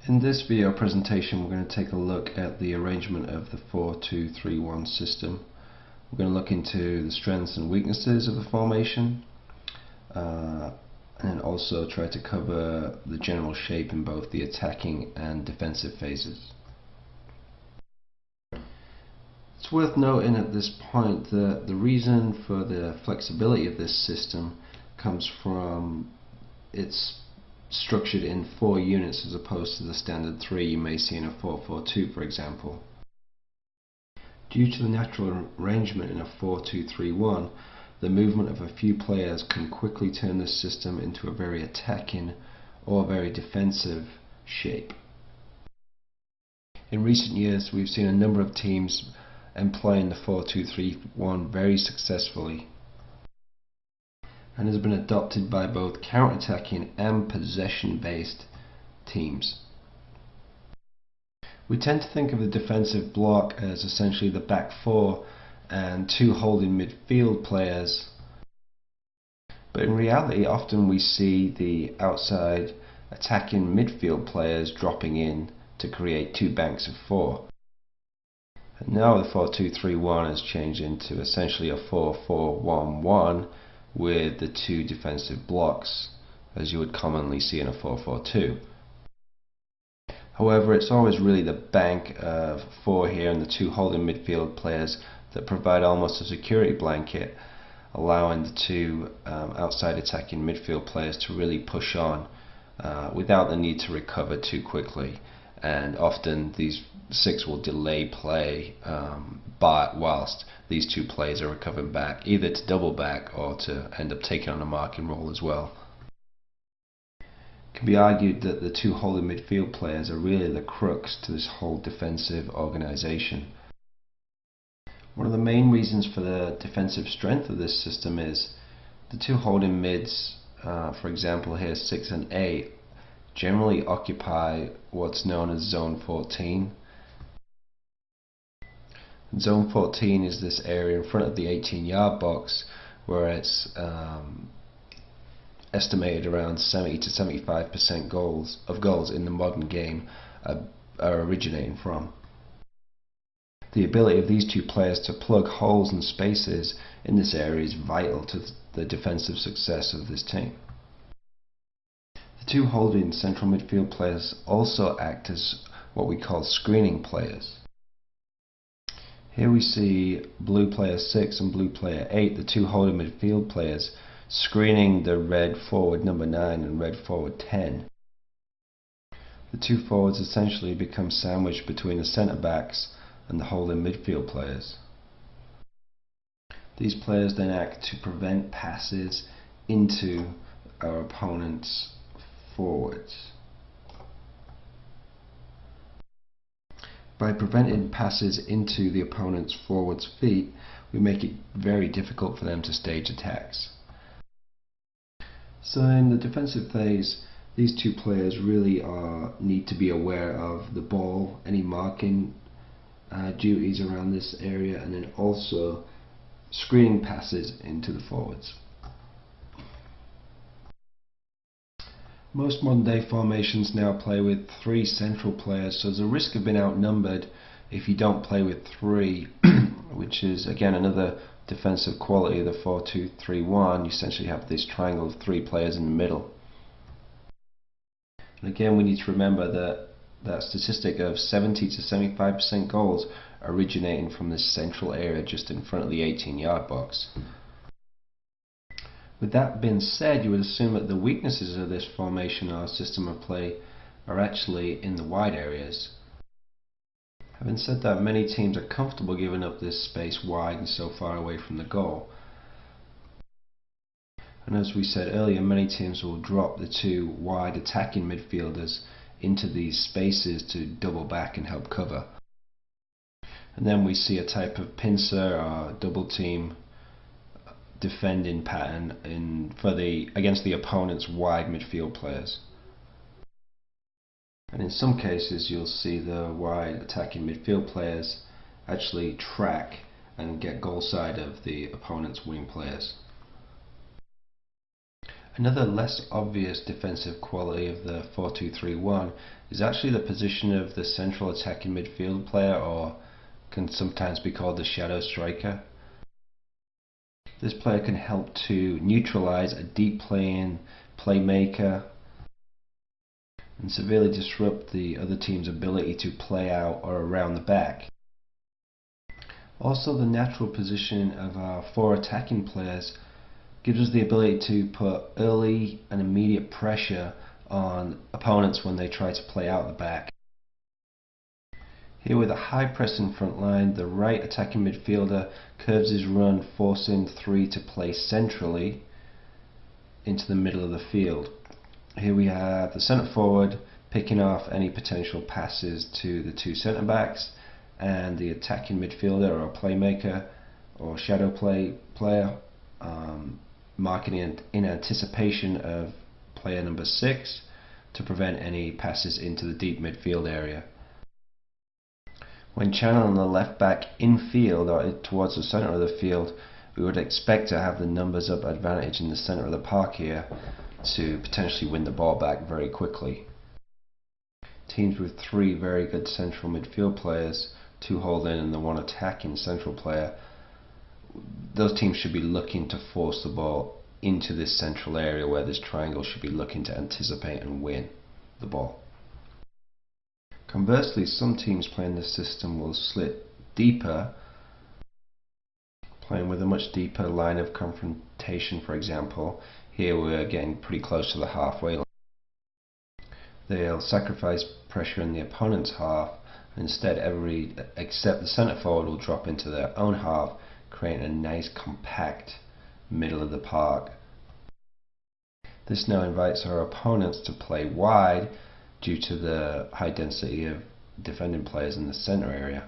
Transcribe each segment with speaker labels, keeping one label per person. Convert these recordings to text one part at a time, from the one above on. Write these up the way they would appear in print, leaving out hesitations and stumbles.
Speaker 1: In this video presentation, we're going to take a look at the arrangement of the 4-2-3-1 system. We're going to look into the strengths and weaknesses of the formation, and also try to cover the general shape in both the attacking and defensive phases. It's worth noting at this point that the reason for the flexibility of this system comes from its structured in 4 units as opposed to the standard 3 you may see in a 4-4-2, for example. Due to the natural arrangement in a 4-2-3-1, the movement of a few players can quickly turn this system into a very attacking or very defensive shape. In recent years, we've seen a number of teams employing the 4-2-3-1 very successfully, and has been adopted by both counter-attacking and possession-based teams. We tend to think of the defensive block as essentially the back 4 and 2 holding midfield players, but in reality often we see the outside attacking midfield players dropping in to create 2 banks of 4. And now the 4-2-3-1 has changed into essentially a 4-4-1-1 with the 2 defensive blocks, as you would commonly see in a 4-4-2. However, it's always really the bank of 4 here and the 2 holding midfield players that provide almost a security blanket, allowing the 2 outside attacking midfield players to really push on without the need to recover too quickly. And often these 6 will delay play whilst these 2 players are recovering back, either to double back or to end up taking on a marking role as well. It can be argued that the 2 holding midfield players are really the crux to this whole defensive organisation. One of the main reasons for the defensive strength of this system is the 2 holding mids, for example here 6 and 8, generally occupy what's known as Zone 14. Zone 14 is this area in front of the 18-yard box where it's estimated around 70 to 75% of goals in the modern game are originating from. The ability of these 2 players to plug holes and spaces in this area is vital to the defensive success of this team. The 2 holding central midfield players also act as what we call screening players. Here we see blue player 6 and blue player 8, the 2 holding midfield players, screening the red forward number 9 and red forward 10. The 2 forwards essentially become sandwiched between the centre backs and the holding midfield players. These players then act to prevent passes into our opponent's forwards. By preventing passes into the opponent's forwards' feet, we make it very difficult for them to stage attacks. So in the defensive phase, these 2 players really need to be aware of the ball, any marking duties around this area, and then also screening passes into the forwards. Most modern day formations now play with 3 central players, so there's a risk of being outnumbered if you don't play with 3, which is again another defensive quality of the 4-2-3-1. You essentially have this triangle of 3 players in the middle. And again, we need to remember that statistic of 70 to 75% goals originating from this central area just in front of the 18-yard box. With that being said, you would assume that the weaknesses of this formation or system of play are actually in the wide areas. Having said that, many teams are comfortable giving up this space wide and so far away from the goal. And as we said earlier, many teams will drop the 2 wide attacking midfielders into these spaces to double back and help cover. And then we see a type of pincer or double team defending pattern against the opponent's wide midfield players. And in some cases you'll see the wide attacking midfield players actually track and get goal side of the opponent's wing players. Another less obvious defensive quality of the 4-2-3-1 is actually the position of the central attacking midfield player, or can sometimes be called the shadow striker. This player can help to neutralize a deep playing playmaker and severely disrupt the other team's ability to play out or around the back. Also, the natural position of our four attacking players gives us the ability to put early and immediate pressure on opponents when they try to play out the back. Here with a high pressing front line, the right attacking midfielder curves his run, forcing three to play centrally into the middle of the field. Here we have the centre forward picking off any potential passes to the two centre backs, and the attacking midfielder or playmaker or shadow player marking in anticipation of player number 6 to prevent any passes into the deep midfield area. When channeling the left back infield or towards the centre of the field, we would expect to have the numbers up advantage in the centre of the park here to potentially win the ball back very quickly. Teams with 3 very good central midfield players, 2 holding and the 1 attacking central player, those teams should be looking to force the ball into this central area where this triangle should be looking to anticipate and win the ball. Conversely, some teams playing this system will slip deeper, playing with a much deeper line of confrontation. For example, here we're getting pretty close to the halfway line. They'll sacrifice pressure in the opponent's half, and instead everybody except the centre forward will drop into their own half, creating a nice compact middle of the park. This now invites our opponents to play wide due to the high density of defending players in the centre area.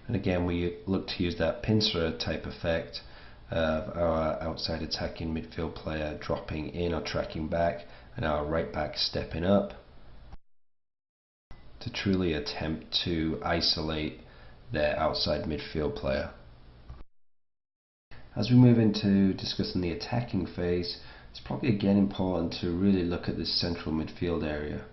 Speaker 1: And again, we look to use that pincer type effect of our outside attacking midfield player dropping in or tracking back, and our right back stepping up to truly attempt to isolate their outside midfield player. As we move into discussing the attacking phase, it's probably again important to really look at this central midfield area.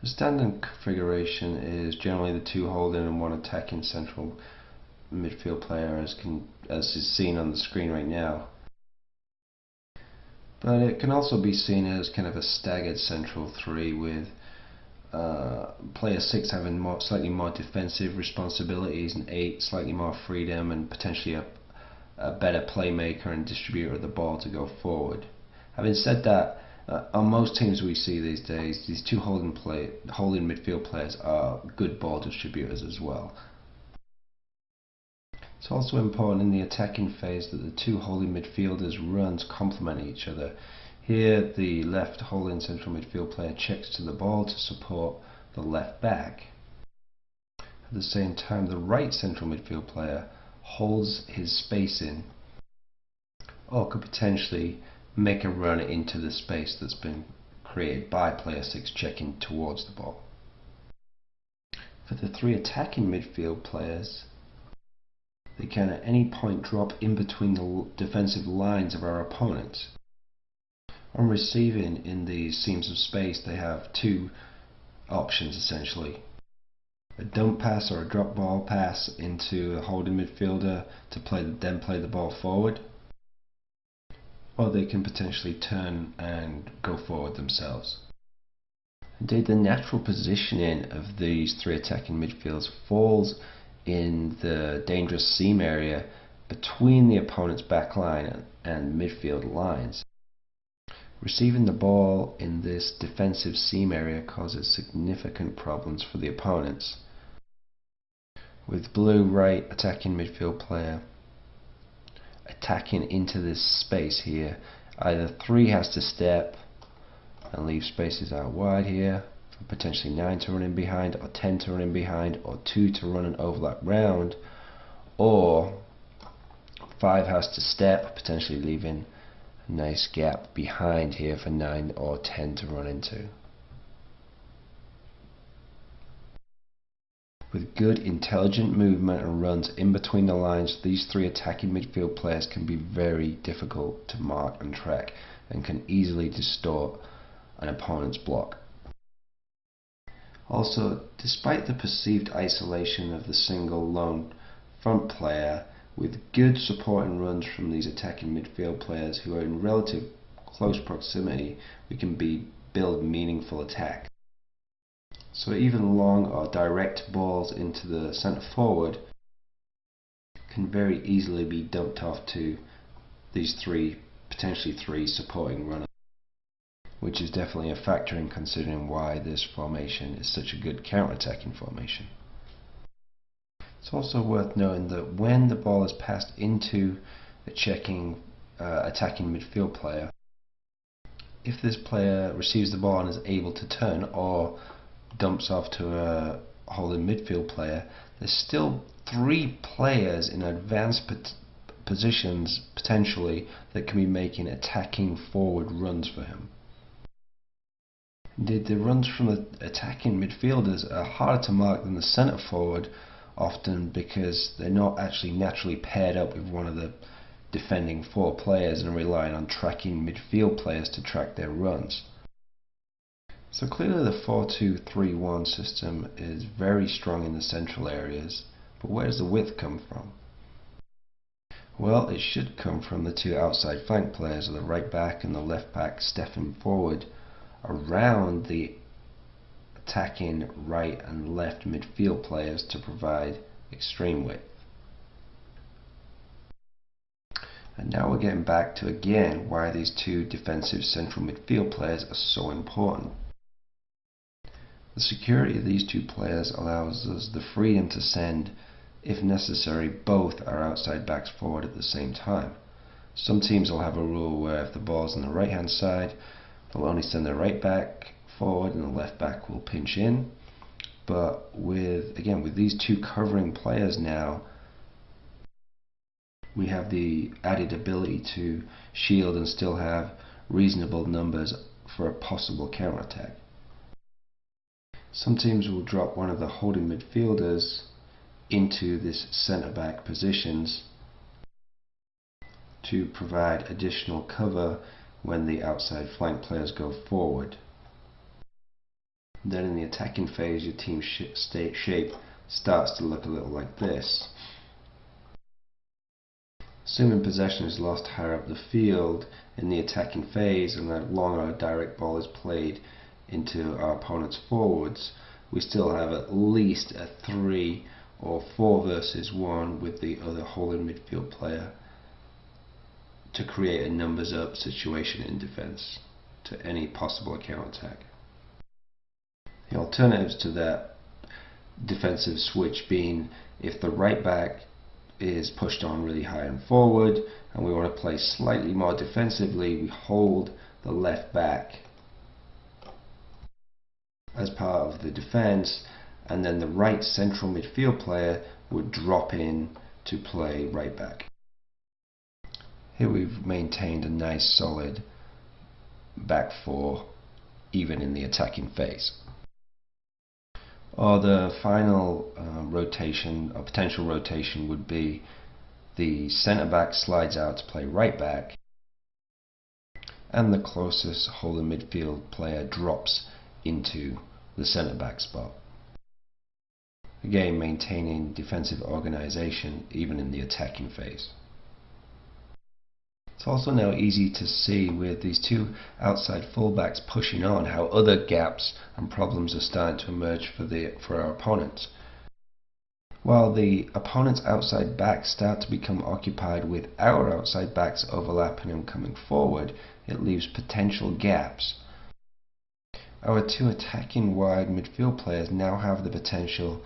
Speaker 1: The standard configuration is generally the 2 holding and 1 attacking central midfield player, as is seen on the screen right now. But it can also be seen as kind of a staggered central 3 with player 6 having slightly more defensive responsibilities and 8 slightly more freedom and potentially a better playmaker and distributor of the ball to go forward. Having said that, on most teams we see these days, these 2 holding midfield players are good ball distributors as well. It's also important in the attacking phase that the 2 holding midfielders' runs complement each other. Here the left holding central midfield player checks to the ball to support the left back. At the same time, the right central midfield player holds his spacing, or could potentially make a run into the space that's been created by player 6 checking towards the ball. For the 3 attacking midfield players, they can at any point drop in between the defensive lines of our opponents. On receiving in these seams of space, they have 2 options essentially. A dump pass or a drop ball pass into a holding midfielder to then play the ball forward, or they can potentially turn and go forward themselves. Indeed, the natural positioning of these 3 attacking midfielders falls in the dangerous seam area between the opponent's back line and midfield lines. Receiving the ball in this defensive seam area causes significant problems for the opponents. With blue right attacking midfield player attacking into this space here, either 3 has to step and leave spaces out wide here for potentially 9 to run in behind, or 10 to run in behind, or 2 to run an overlap round, or 5 has to step, potentially leaving a nice gap behind here for 9 or 10 to run into. With good intelligent movement and runs in between the lines, these three attacking midfield players can be very difficult to mark and track and can easily distort an opponent's block. Also, despite the perceived isolation of the single lone front player, with good support and runs from these attacking midfield players who are in relative close proximity, we can build meaningful attacks. So even long or direct balls into the centre forward can very easily be dumped off to these potentially three supporting runners, which is definitely a factor in considering why this formation is such a good counter-attacking formation. It's also worth noting that when the ball is passed into a attacking midfield player, if this player receives the ball and is able to turn or dumps off to a holding midfield player, there's still three players in advanced positions potentially that can be making attacking forward runs for him. Indeed, the runs from the attacking midfielders are harder to mark than the centre forward, often because they're not actually naturally paired up with one of the defending four players and relying on tracking midfield players to track their runs. So clearly the 4-2-3-1 system is very strong in the central areas, but where does the width come from? Well, it should come from the two outside flank players, the right back and the left back, stepping forward around the attacking right and left midfield players to provide extreme width. And now we're getting back to again why these two defensive central midfield players are so important. The security of these two players allows us the freedom to send, if necessary, both our outside backs forward at the same time. Some teams will have a rule where if the ball's on the right hand side, they'll only send their right back forward and the left back will pinch in. But with these two covering players now, we have the added ability to shield and still have reasonable numbers for a possible counterattack. Some teams will drop one of the holding midfielders into this centre back positions to provide additional cover when the outside flank players go forward. Then in the attacking phase, your team's shape starts to look a little like this. Assuming possession is lost higher up the field in the attacking phase and a long or direct ball is played into our opponent's forwards, we still have at least a 3 or 4 versus 1 with the other holding midfield player to create a numbers up situation in defence to any possible counter-attack. The alternatives to that defensive switch being if the right back is pushed on really high and forward and we want to play slightly more defensively, we hold the left back as part of the defence, and then the right central midfield player would drop in to play right back. Here we've maintained a nice solid back four even in the attacking phase. Or the final rotation or potential rotation would be the centre back slides out to play right back and the closest holding midfield player drops into the centre back spot. Again, maintaining defensive organisation even in the attacking phase. It's also now easy to see with these two outside fullbacks pushing on how other gaps and problems are starting to emerge for our opponents. While the opponent's outside backs start to become occupied with our outside backs overlapping and coming forward, it leaves potential gaps. Our two attacking wide midfield players now have the potential,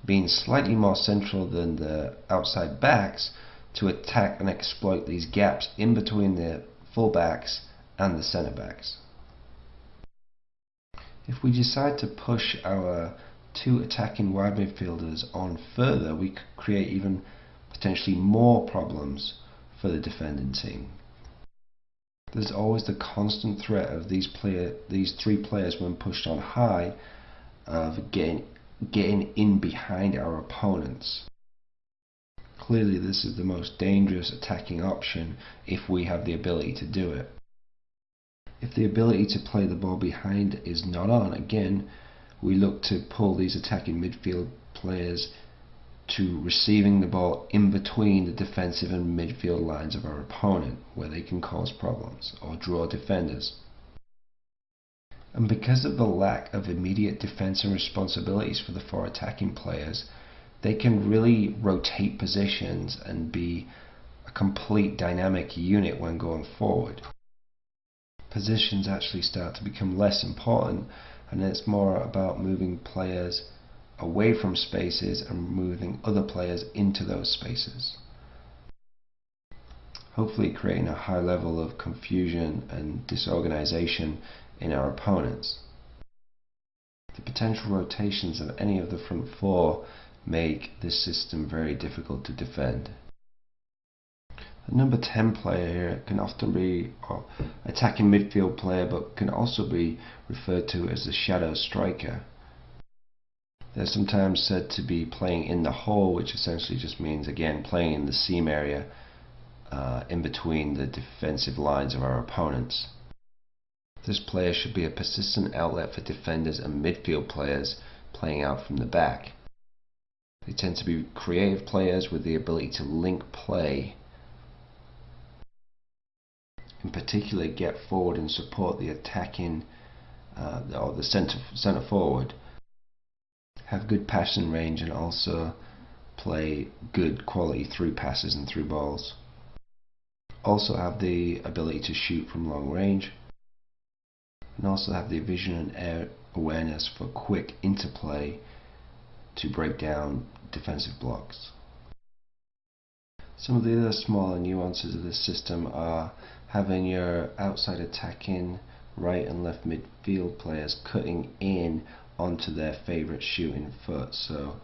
Speaker 1: being slightly more central than the outside backs, to attack and exploit these gaps in between the fullbacks and the centre backs. If we decide to push our two attacking wide midfielders on further, we could create even potentially more problems for the defending team. There's always the constant threat of these three players when pushed on high of getting getting in behind our opponents. Clearly this is the most dangerous attacking option if we have the ability to do it. If the ability to play the ball behind is not on, again, we look to pull these attacking midfield players to receiving the ball in between the defensive and midfield lines of our opponent, where they can cause problems or draw defenders. And because of the lack of immediate defensive responsibilities for the 4 attacking players, they can really rotate positions and be a complete dynamic unit when going forward. Positions actually start to become less important, and it's more about moving players away from spaces and moving other players into those spaces, hopefully creating a high level of confusion and disorganization in our opponents. The potential rotations of any of the front 4 make this system very difficult to defend. The number 10 player here can often be an attacking midfield player, but can also be referred to as the shadow striker. They're sometimes said to be playing in the hole, which essentially just means, again, playing in the seam area in between the defensive lines of our opponents. This player should be a persistent outlet for defenders and midfield players playing out from the back. They tend to be creative players with the ability to link play, in particular get forward and support the attacking or the centre forward, have good passing range, and also play good quality through passes and through balls. Also have the ability to shoot from long range, and also have the vision and awareness for quick interplay to break down defensive blocks. Some of the other smaller nuances of this system are having your outside attacking right and left midfield players cutting in onto their favourite shooting foot. So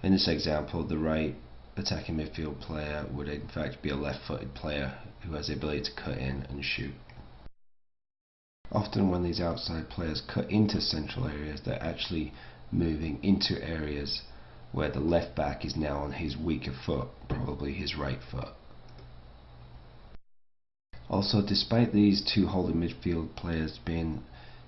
Speaker 1: in this example, the right attacking midfield player would in fact be a left-footed player who has the ability to cut in and shoot. Often when these outside players cut into central areas, they're actually moving into areas where the left back is now on his weaker foot, probably his right foot. Also, despite these 2 holding midfield players being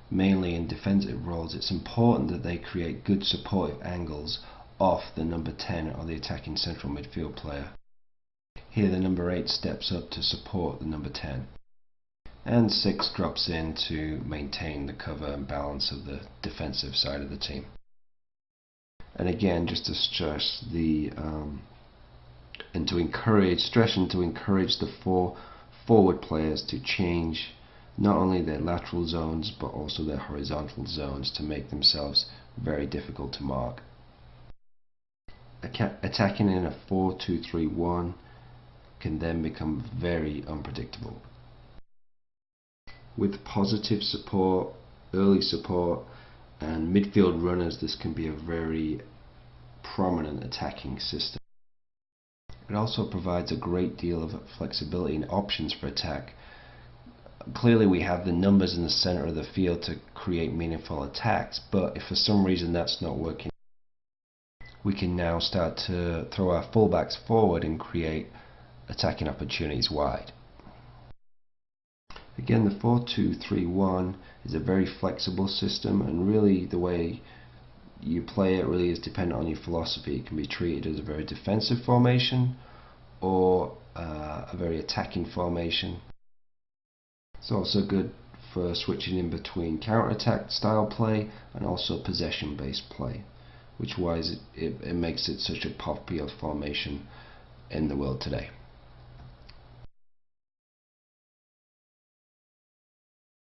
Speaker 1: mainly in defensive roles, it's important that they create good supportive angles off the number 10 or the attacking central midfield player. Here the number 8 steps up to support the number 10, and 6 drops in to maintain the cover and balance of the defensive side of the team. And again, just to stress and to encourage the 4 forward players to change not only their lateral zones but also their horizontal zones to make themselves very difficult to mark. Attacking in a 4-2-3-1 can then become very unpredictable. With positive support, early support, and midfield runners, this can be a very prominent attacking system. It also provides a great deal of flexibility and options for attack. Clearly we have the numbers in the center of the field to create meaningful attacks, but if for some reason that's not working, we can now start to throw our fullbacks forward and create attacking opportunities wide. Again, the 4-2-3-1 is a very flexible system, and really the way you play it really is dependent on your philosophy. It can be treated as a very defensive formation or a very attacking formation. It's also good for switching in between counter-attack style play and also possession based play, which wise it makes it such a popular formation in the world today.